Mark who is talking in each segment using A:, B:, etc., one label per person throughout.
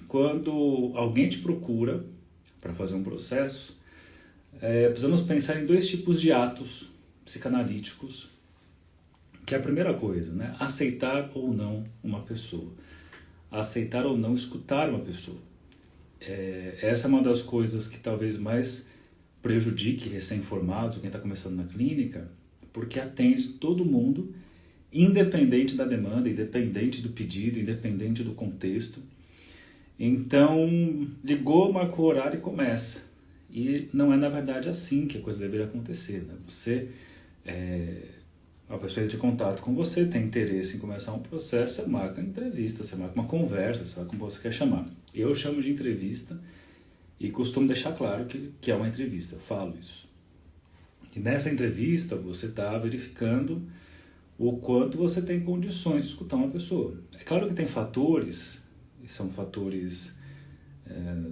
A: quando alguém te procura para fazer um processo, precisamos pensar em dois tipos de atos psicanalíticos, que é a primeira coisa, né? Aceitar ou não uma pessoa. Aceitar ou não escutar uma pessoa. Essa é uma das coisas que talvez mais prejudique recém-formados, quem está começando na clínica, porque atende todo mundo, independente da demanda, independente do pedido, independente do contexto. Então, ligou, marcou o horário e começa. E não é, na verdade, assim que a coisa deveria acontecer, né? A pessoa entra em contato com você, tem interesse em começar um processo, você marca uma entrevista, você marca uma conversa, sabe como você quer chamar. Eu chamo de entrevista e costumo deixar claro que é uma entrevista, eu falo isso. E nessa entrevista você está verificando o quanto você tem condições de escutar uma pessoa. É claro que tem fatores, e são fatores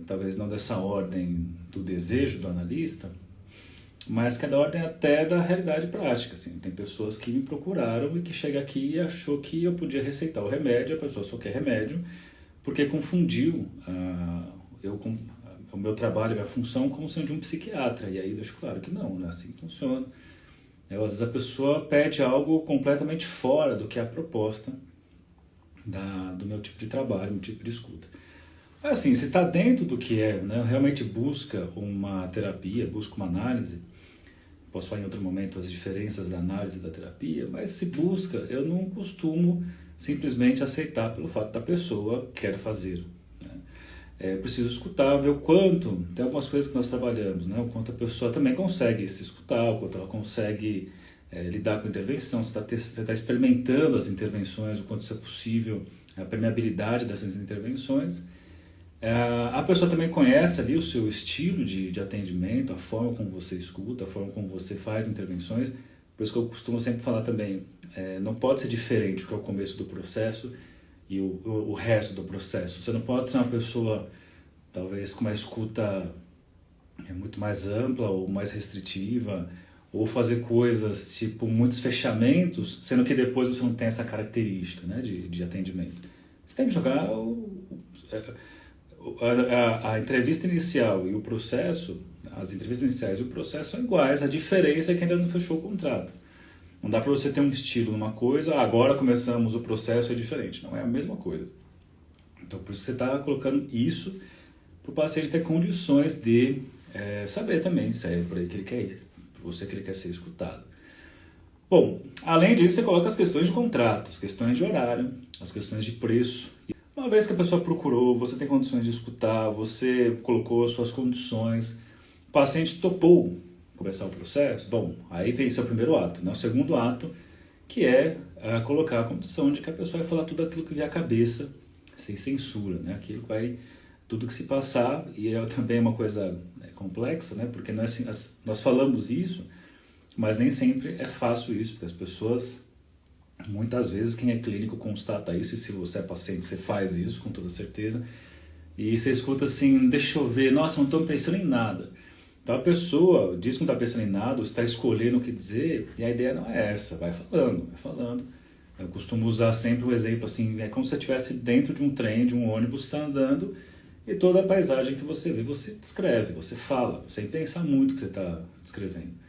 A: talvez não dessa ordem do desejo do analista, mas que é da ordem até da realidade prática. Assim. Tem pessoas que me procuraram e que chega aqui e achou que eu podia receitar o remédio, a pessoa só quer remédio, porque confundiu o meu trabalho, a minha função como sendo de um psiquiatra. E aí eu deixo claro que não é assim que funciona. Às vezes a pessoa pede algo completamente fora do que é a proposta do meu tipo de trabalho, meu tipo de escuta. Assim, se está dentro do que é, né, realmente busca uma terapia, busca uma análise, posso falar em outro momento as diferenças da análise e da terapia, mas se busca, eu não costumo simplesmente aceitar pelo fato da pessoa quer fazer. Né? Preciso escutar, ver o quanto, tem algumas coisas que nós trabalhamos, né, o quanto a pessoa também consegue se escutar, o quanto ela consegue lidar com a intervenção, você está experimentando as intervenções, o quanto isso é possível, a permeabilidade dessas intervenções. A pessoa também conhece ali o seu estilo de atendimento, a forma como você escuta, a forma como você faz intervenções. Por isso que eu costumo sempre falar também, não pode ser diferente o que é o começo do processo e o resto do processo. Você não pode ser uma pessoa, talvez, com uma escuta muito mais ampla ou mais restritiva, ou fazer coisas tipo muitos fechamentos, sendo que depois você não tem essa característica, né, de atendimento. Você tem que jogar a entrevista inicial e o processo, as entrevistas iniciais e o processo são iguais, a diferença é que ainda não fechou o contrato. Não dá para você ter um estilo numa coisa, agora começamos o processo, é diferente. Não é a mesma coisa. Então, por isso que você está colocando isso para o paciente ter condições de saber também se é por aí que ele quer ir, por você que ele quer ser escutado. Bom, além disso, você coloca as questões de contrato, as questões de horário, as questões de preço. Uma vez que a pessoa procurou, você tem condições de escutar, você colocou as suas condições, o paciente topou começar o processo, bom, aí vem esse é o primeiro ato, né? O segundo ato, que é colocar a condição de que a pessoa vai falar tudo aquilo que vier à cabeça, sem censura, né? Aquilo que vai, tudo que se passar, e também é uma coisa complexa, né? Porque não é assim, nós falamos isso, mas nem sempre é fácil isso, porque as pessoas... Muitas vezes quem é clínico constata isso, e se você é paciente você faz isso com toda certeza, e você escuta assim, deixa eu ver, nossa, não estou pensando em nada. Então a pessoa diz que não está pensando em nada, está escolhendo o que dizer, e a ideia não é essa, vai falando, vai falando. Eu costumo usar sempre o exemplo assim, é como se você estivesse dentro de um trem, de um ônibus, está andando, e toda a paisagem que você vê, você descreve, você fala, sem pensar muito o que você está descrevendo.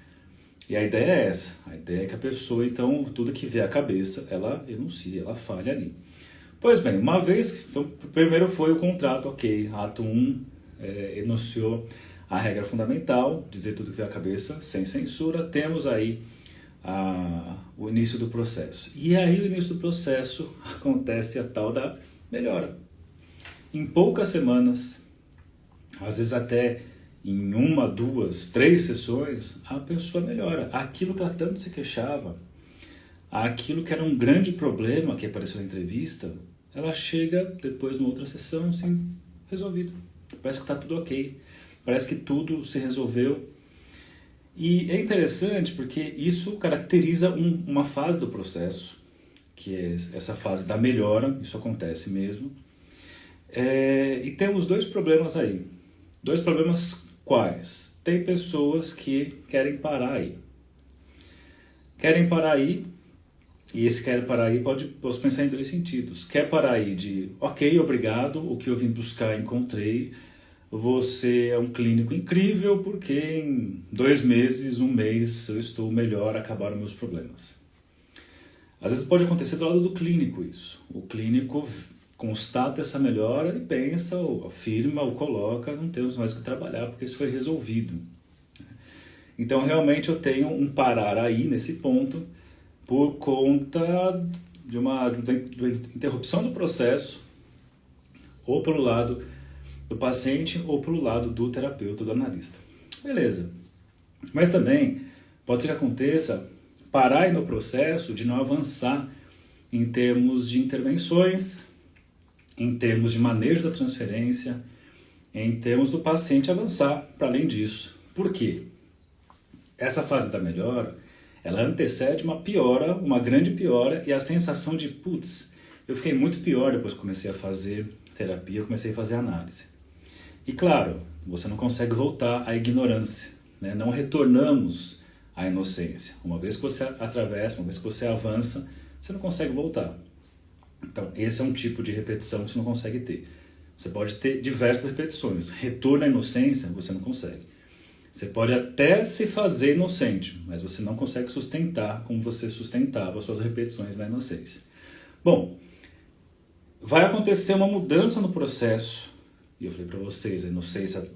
A: E a ideia é essa, a ideia é que a pessoa, então, tudo que vê à cabeça, ela enuncia, ela fale ali. Pois bem, uma vez, então, primeiro foi o contrato, ok, ato 1 enunciou a regra fundamental, dizer tudo que vê à cabeça, sem censura, temos aí o início do processo. E aí o início do processo acontece a tal da melhora. Em poucas semanas, às vezes até... em 1, 2, 3 sessões, a pessoa melhora. Aquilo que ela tanto se queixava, aquilo que era um grande problema que apareceu na entrevista, ela chega depois numa outra sessão, assim, resolvido. Parece que está tudo ok. Parece que tudo se resolveu. E é interessante porque isso caracteriza uma fase do processo, que é essa fase da melhora, isso acontece mesmo. E temos dois problemas aí. Dois problemas quais? Tem pessoas que querem parar aí. Querem parar aí E esse quer parar aí posso pensar em dois sentidos. Quer parar aí de, ok, obrigado, o que eu vim buscar encontrei, você é um clínico incrível porque em 2 meses, 1 mês eu estou melhor, acabaram meus problemas. Às vezes pode acontecer do lado do clínico isso. O clínico constata essa melhora e pensa, ou afirma, ou coloca, não temos mais o que trabalhar porque isso foi resolvido. Então realmente eu tenho um parar aí nesse ponto por conta de uma interrupção do processo, ou pelo lado do paciente ou pelo lado do terapeuta, do analista. Beleza. Mas também pode ser que aconteça parar aí no processo de não avançar em termos de intervenções, em termos de manejo da transferência, em termos do paciente avançar para além disso. Por quê? Essa fase da melhora, ela antecede uma piora, uma grande piora, e a sensação de, putz, eu fiquei muito pior depois que comecei a fazer terapia, comecei a fazer análise. E claro, você não consegue voltar à ignorância, né? Não retornamos à inocência. Uma vez que você atravessa, uma vez que você avança, você não consegue voltar. Então, esse é um tipo de repetição que você não consegue ter. Você pode ter diversas repetições. Retorno à inocência, você não consegue. Você pode até se fazer inocente, mas você não consegue sustentar como você sustentava as suas repetições na inocência. Bom, vai acontecer uma mudança no processo, e eu falei para vocês, a inocência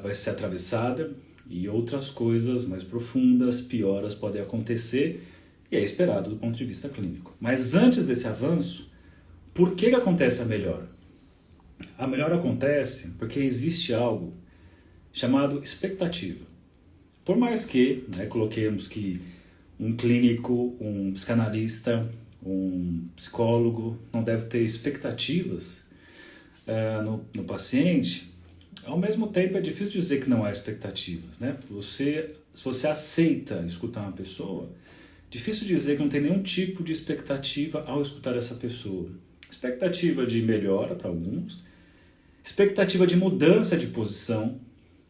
A: vai ser atravessada e outras coisas mais profundas, pioras podem acontecer, e é esperado do ponto de vista clínico. Mas antes desse avanço, por que acontece a melhora? A melhora acontece porque existe algo chamado expectativa. Por mais que, coloquemos que um clínico, um psicanalista, um psicólogo não deve ter expectativas no paciente, ao mesmo tempo é difícil dizer que não há expectativas, né? Se você aceita escutar uma pessoa, difícil dizer que não tem nenhum tipo de expectativa ao escutar essa pessoa. Expectativa de melhora para alguns, expectativa de mudança de posição,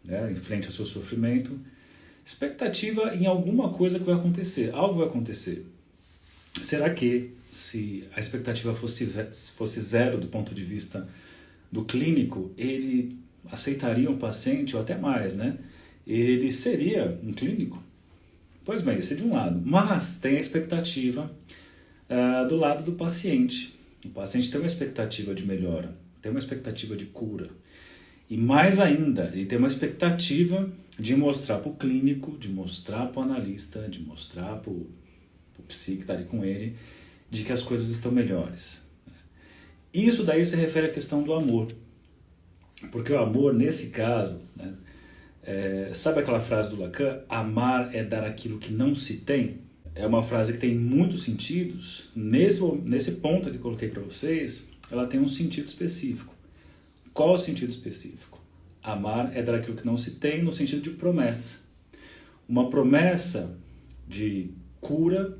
A: em frente ao seu sofrimento, expectativa em alguma coisa que vai acontecer, algo vai acontecer. Será que, se a expectativa fosse zero do ponto de vista do clínico, ele aceitaria um paciente, ou até mais, né? Ele seria um clínico? Pois bem, isso é de um lado. Mas tem a expectativa do lado do paciente. O paciente tem uma expectativa de melhora, tem uma expectativa de cura. E mais ainda, ele tem uma expectativa de mostrar para o clínico, de mostrar para o analista, de mostrar para o psi que está ali com ele, de que as coisas estão melhores. Isso daí se refere à questão do amor. Porque o amor, nesse caso, sabe aquela frase do Lacan? Amar é dar aquilo que não se tem? É uma frase que tem muitos sentidos. Nesse ponto que eu coloquei para vocês, ela tem um sentido específico. Qual o sentido específico? Amar é dar aquilo que não se tem no sentido de promessa. Uma promessa de cura,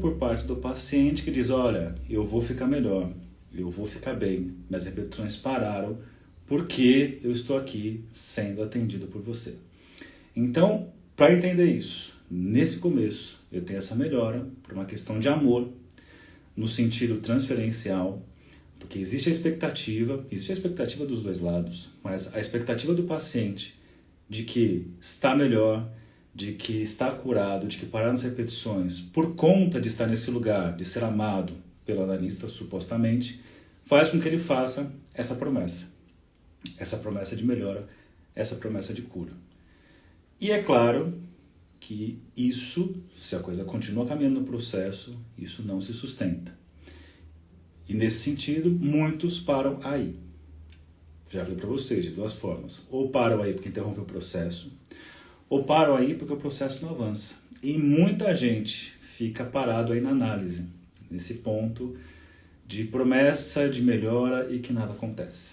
A: por parte do paciente que diz, olha, eu vou ficar melhor, eu vou ficar bem, minhas repetições pararam, porque eu estou aqui sendo atendido por você. Então, para entender isso, nesse começo eu tenho essa melhora por uma questão de amor, no sentido transferencial, porque existe a expectativa dos dois lados, mas a expectativa do paciente de que está melhor, de que está curado, de que pararam as repetições, por conta de estar nesse lugar, de ser amado pelo analista, supostamente, faz com que ele faça essa promessa de melhora, essa promessa de cura. E é claro que isso, se a coisa continua caminhando no processo, isso não se sustenta. E nesse sentido, muitos param aí. Já falei para vocês de duas formas. Ou param aí porque interrompe o processo, ou param aí porque o processo não avança. E muita gente fica parado aí na análise, nesse ponto de promessa, de melhora e que nada acontece.